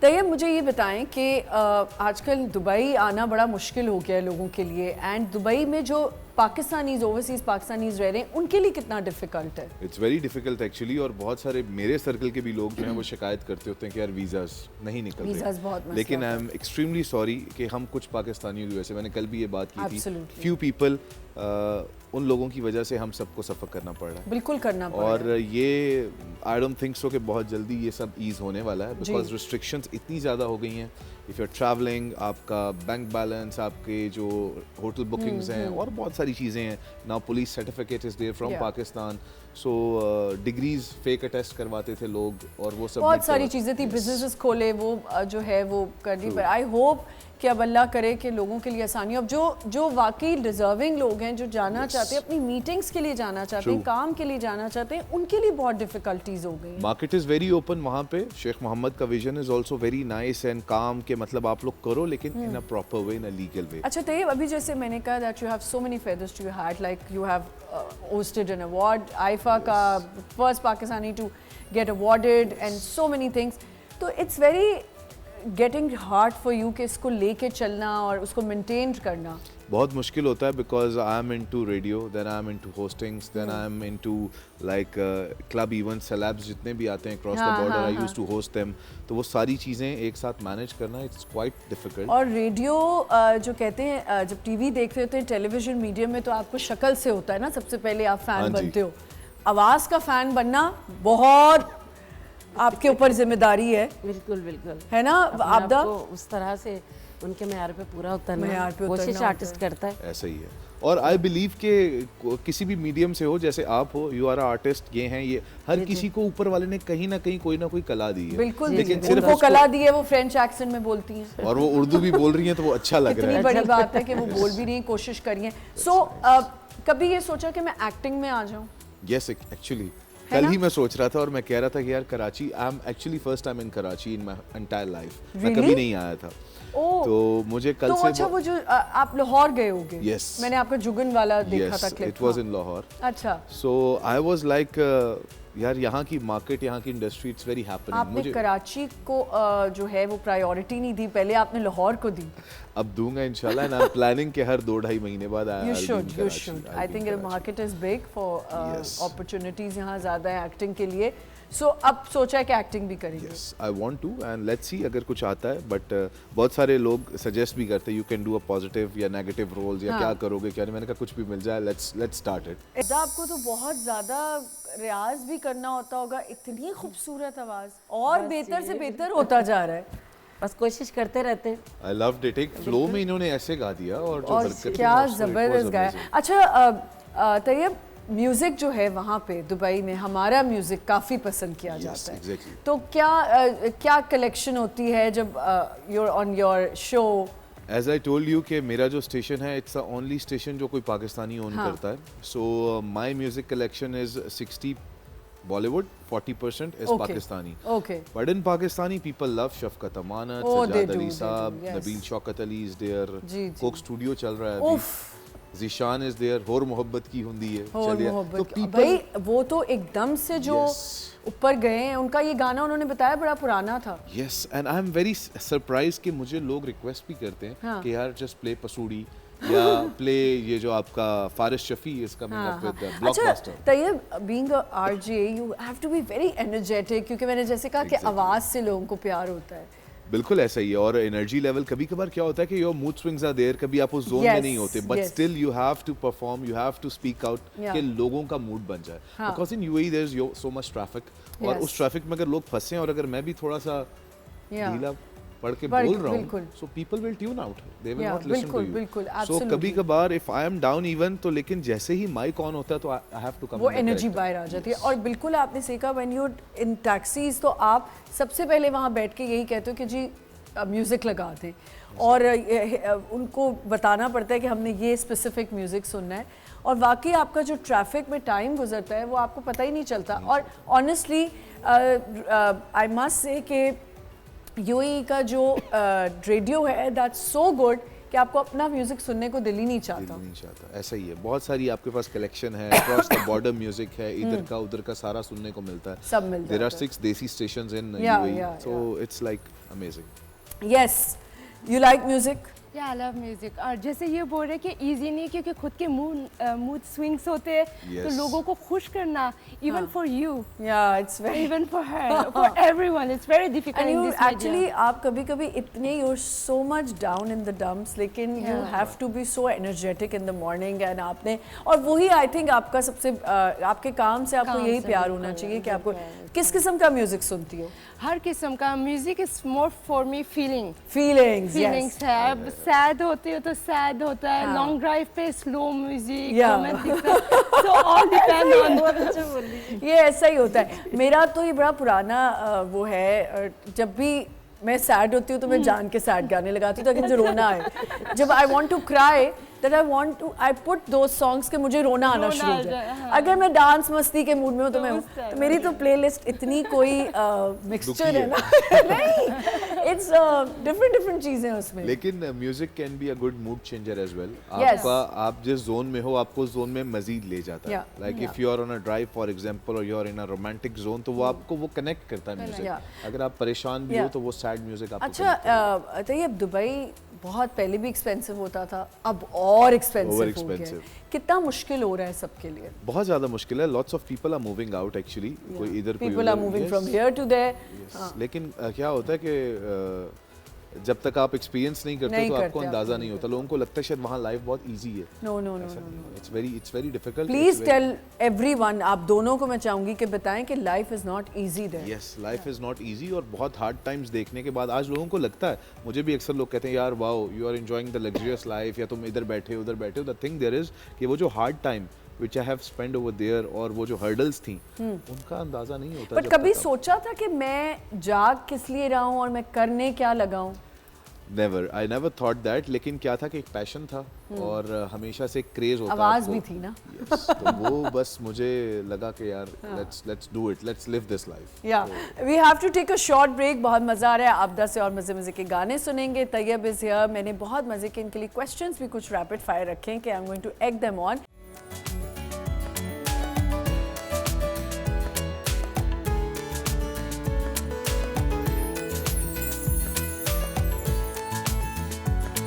तैयब मुझे ये बताएं कि आजकल दुबई आना बड़ा मुश्किल हो गया है लोगों के लिए, एंड दुबई में जो पाकिस्तानीज ओवरसीज पाकिस्तानीज रह रहे हैं उनके लिए कितना डिफिकल्ट है? इट्स वेरी डिफिकल्ट एक्चुअली, और बहुत सारे मेरे सर्कल के भी लोग जो हैं वो शिकायत करते होते हैं कि यार वीज़ास नहीं निकल वीज़ास बहुत रहे। मसला लेकिन आई होता एम एक्सट्रीमली सॉरी कि हम कुछ पाकिस्तानियों की वजह से, मैंने कल भी ये बात की थी, Absolutely. फ्यू पीपल उन लोगों की वजह से हम सबको सफ़र करना पड़ रहा है। बिल्कुल करना पड़ और रहा है। ये आई डोंट थिंक सो कि बहुत जल्दी ये सब ईज़ होने वाला है, बिकॉज रिस्ट्रिक्शंस इतनी ज़्यादा हो गई हैं। इफ़ यू आर ट्रैवलिंग, आपका बैंक बैलेंस, आपके जो होटल बुकिंग्स हैं और बहुत सारी चीज़ें हैं। Now police certificate is there from Pakistan, so degrees fake attest करवाते थे लोग और वो सब बहुत सारी चीज़ें थी, बिजनेसेस खोले वो जो है वो करनी। पर आई होप कि अब अल्लाह करे कि लोगों के लिए आसानी। अब जो वाकई डिजर्विंग लोग हैं, जो जाना चाहते हैं, अपनी मीटिंग्स के लिए जाना चाहते हैं, काम के लिए जाना चाहते हैं, उनके लिए बहुत डिफिकल्टीज हो गई। मार्केट इज़ वेरी ओपन वहाँ पे। शेख मोहम्मद का vision is also very nice and काम के मतलब आप लोग करो लेकिन इन a proper way, in a legal way. अच्छा तैयब, अभी जैसे मैंने कहा that you have so many feathers to your hat, like you have hosted an award, IIFA का first Pakistani to get awarded and so many things. तो it's very getting hard for you कि इसको लेके चलना और उसको मेंटेन करना बहुत मुश्किल होता है, because I am into radio, then I am into hostings, then I am into like club event, celebs जितने भी आते हैं cross the border, I used to host them. तो वो सारी चीज़ें एक साथ मैनेज करना इट्स क्वाइट डिफिकल्ट। और रेडियो जो कहते हैं, जब टीवी देखते होते हैं, टेलीविजन मीडियम में, तो आपको शक्ल से होता है ना, सबसे पहले आप फैन बनते हो। आवाज़ का फैन बनना बहुत आपके ऊपर जिम्मेदारी है। बिल्कुल बिल्कुल, है ना आपदा? उस तरह से उनके मैार पे पूरा उतरना, मैयार पे उतरना कोशिश होता आर्टिस्ट करता है। ऐसा ही है। और आई बिलीव कि किसी भी मीडियम से हो, जैसे आप हो, यू आर आर्टिस्ट, ये हैं, ये हर किसी को ऊपर वाले ने कहीं ना कहीं कोई ना कोई कला दी है। बिल्कुल, लेकिन सिर्फ वो कला दी है, वो फ्रेंच एक्सेंट में बोलती हैं और वो उर्दू भी बोल रही हैं तो वो अच्छा लग रहा है। इतनी बड़ी बात है कि वो बोल भी रही हैं, कोशिश करी है। सो कभी ये सोचा कि मैं एक्टिंग में आ जाऊं? यस, एक्चुअली कल ही मैं सोच रहा था और मैं कह रहा था कि यार Karachi, I am actually first time in Karachi in my entire life. मैं कभी नहीं आया था। तो मुझे कल से अच्छा, वो जो आप लाहौर गए होगे? Yes. मैंने आपका जुगन वाला देखा था clip. It was in Lahore. अच्छा, सो आई वाज लाइक यार यहाँ की मार्केट, यहाँ की इंडस्ट्री, इट्स वेरी हैपनिंग। आपने कराची को जो है वो प्रायोरिटी नहीं दी, पहले आपने लाहौर को दी। अब दूंगा इंशाल्लाह, एंड आई एम प्लानिंग कि हर 2-2.5 महीने बाद you should I think the market is big for opportunities, यहाँ ज़्यादा है एक्टिंग के लिए। सो अब सोचा है कि एक्टिंग भी करेंगे। Yes, I want to, and let's see अगर कुछ आता है। बट बहुत सारे लोग सजेस्ट भी करते हैं you can do a positive या नेगेटिव रोल्स, या क्या करोगे क्या नहीं। मैंने कहा कुछ भी मिल जाए, लेट्स स्टार्ट इट। आपको तो बहुत ज़्यादा रियाज भी करना होता होगा, इतनी खूबसूरत आवाज़, और बेहतर से बेहतर होता जा रहा है। बस कोशिश करते रहते हैं। I loved it. एक फ्लो में इन्होंने ऐसे गा दिया और जो हरकत क्या ज़बरदस्त गाया। अच्छा तैयब, म्यूज़िक जो है वहाँ पे दुबई में, हमारा म्यूज़िक काफ़ी पसंद किया जाता है। exactly. तो क्या कलेक्शन होती है जब you're on your show? As I told you कि मेरा जो स्टेशन है, इट्स द ओनली स्टेशन जो कोई पाकिस्तानी ओन करता है। सो माई music collection is 60 Bollywood, 40% is Pakistani. Okay. But in Pakistani, people love Shafqat Amanat, Sajjad Ali Saab, Nabil Shaukat Ali is there, Coke Studio चल रहा है अभी, ज़ीशान is there, होर मोहब्बत की हुंदी है, तो भाई वो तो एकदम से जो ऊपर गए हैं, उनका ये गाना उन्होंने बताया बड़ा पुराना था। Yes, and I am very surprised कि मुझे लोग रिक्वेस्ट भी करते हैं कि यार just play पसूड़ी या प्ले ये जो आपका Faris Shafi is coming up with blockbuster. अच्छा Tayyab, being a RJ you have to be very energetic, क्योंकि मैंने जैसे कहा कि आवाज़ से लोगों को प्यार होता है। बिल्कुल ऐसा ही है। और एनर्जी लेवल कभी कभार क्या होता है कि your mood swings are there, कभी आप उस जोन में नहीं होते, but still you have to perform, you have to speak out कि लोगों का मूड बन जाए। Because in UAE there is so much traffic, और उस ट्रैफिक में अगर लोग फंसे और अगर मैं भी थोड़ा सा ढीला पढ़ के बोल रहा हूँ, so people will tune out, they will not listen to you. बिल्कुल, so कभी कभार if I am down even, तो लेकिन जैसे ही माइक ऑन होता है तो I have to come, वो एनर्जी बाहर आ जाती है। और बिल्कुल आपने सीखा, when you're in taxis तो आप सबसे पहले वहाँ बैठ के यही कहते हो कि जी म्यूज़िक लगा दें, और उनको बताना पड़ता है कि हमने ये स्पेसिफिक म्यूज़िक सुनना है। और वाकई आपका जो ट्रैफिक में टाइम गुजरता है वो आपको पता ही नहीं चलता। और ऑनेस्टली आई मस्ट से कि यूएई का जो रेडियो है दैट्स सो गुड कि आपको अपना म्यूजिक सुनने को दिल ही नहीं चाहता। ऐसा ही है, बहुत सारी आपके पास कलेक्शन है, क्रॉस द बॉर्डर म्यूजिक है, इधर का उधर का सारा सुनने को मिलता है, सब मिलता है। देयर आर 6 देसी stations in UAE, so it's like Amazing. Yes, you like music? या आई लव म्यूजिक। और जैसे ये बोल रहे कि इजी नहीं, क्योंकि खुद के मूड स्विंग्स होते हैं, तो Yes. लोगों को खुश करना, even for you, Yeah, it's very even for her, for everyone, it's very difficult and in you this actually आप कभी-कभी इतने you're so much down in the dumps, लेकिन you have to be so energetic in the morning and आपने, और वही I think आपका सबसे आपके काम से आपको काम यही से प्यार बिल्कुल, होना चाहिए कि आपको बिल्कुल। किस किस्म का म्यूजिक सुनती हो? हर किस्म का music is more for me feeling Feelings, feelings yes. है। अब सैड होती हो तो सैड होता है, हाँ। लॉन्ग ड्राइव पे slow music, Yeah. Romantic, so all depend on. बहुत अच्छा बोल रही है। ये ऐसा ही होता है। मेरा तो ये बड़ा पुराना वो है, जब भी मैं सैड होती हूँ तो मैं जान के सैड गाने लगाती हूँ ताकि मुझे रोना आए। जब I want to cry that I put दो सॉन्ग्स के मुझे रोना आना रोना शुरू हो आ जाए। जाए, हाँ। अगर मैं डांस मस्ती के मूड में हूँ तो मैं हूँ, उस time तो मेरी तो प्लेलिस्ट इतनी कोई मिक्सचर है ना नहीं, इट्स डिफरेंट चीजें हैं उसमें। लेकिन music can be a good mood changer as well. Yes. आपका आप जिस जोन में हो आपको जोन में मजीद ले जाता है। Yeah. Like if you are on a drive for example और you are in a romantic zone, तो वो आपको वो कनेक्ट करता है म्यूजिक। Yeah. अगर आप परेशान भी हो Yeah. तो वो सैड म्यूजिक आपको अच्छा, तो ये दुबई बहुत पहले भी एक्सपेंसिव होता था, अब और एक्सपेंसिव Over हो गया है। expensive. कितना मुश्किल हो रहा है सबके लिए? बहुत ज़्यादा मुश्किल है। Lots of people are moving out actually. कोई इधर कोई People are उधर। moving Yes. from here to there. Yes. लेकिन क्या होता है कि जब तक आप एक्सपीरियंस नहीं करते नहीं तो आपको करते, अंदाजा आपको नहीं नहीं होता। लोगों को लगता है शायद वहाँ लाइफ बहुत इजी है। No, no, no, ऐसा no, नहीं no. है। It's very difficult. Please tell everyone, आप दोनों को मैं चाहूंगी कि बताएं कि life is not easy there. Yes, life is not easy और बहुत हार्ड टाइम्स देखने के बाद आज लोगों को लगता है, मुझे भी अक्सर लोग कहते हैं यार wow you are enjoying the luxurious life, या तुम इधर बैठे उधर बैठे हो। द थिंग देयर इज कि वो जो hard time which I have spent over there और वो जो hurdles थी उनका अंदाजा नहीं होता। बट जब कभी तक आप- सोचा था कि मैं जाग किस लिए रहा हूँ और मैं करने क्या लगा हूँ? Never, I never thought that। लेकिन क्या था कि एक पैशन था और हमेशा से एक क्रेज होता आवाज आपको। भी थी ना। Yes, तो वो बस मुझे लगा कि यार let's do it, let's live this life। या we have to take a short break. बहुत मज़ा आ रहा है, आपदा से और मज़े मज़े के गाने सुनेंगे। Tayyab is here. मैंने बहुत मज़े के इनके लिए क्वेश्चंस भी कुछ रैपिड फायर रखे हैं कि I am going to egg them on.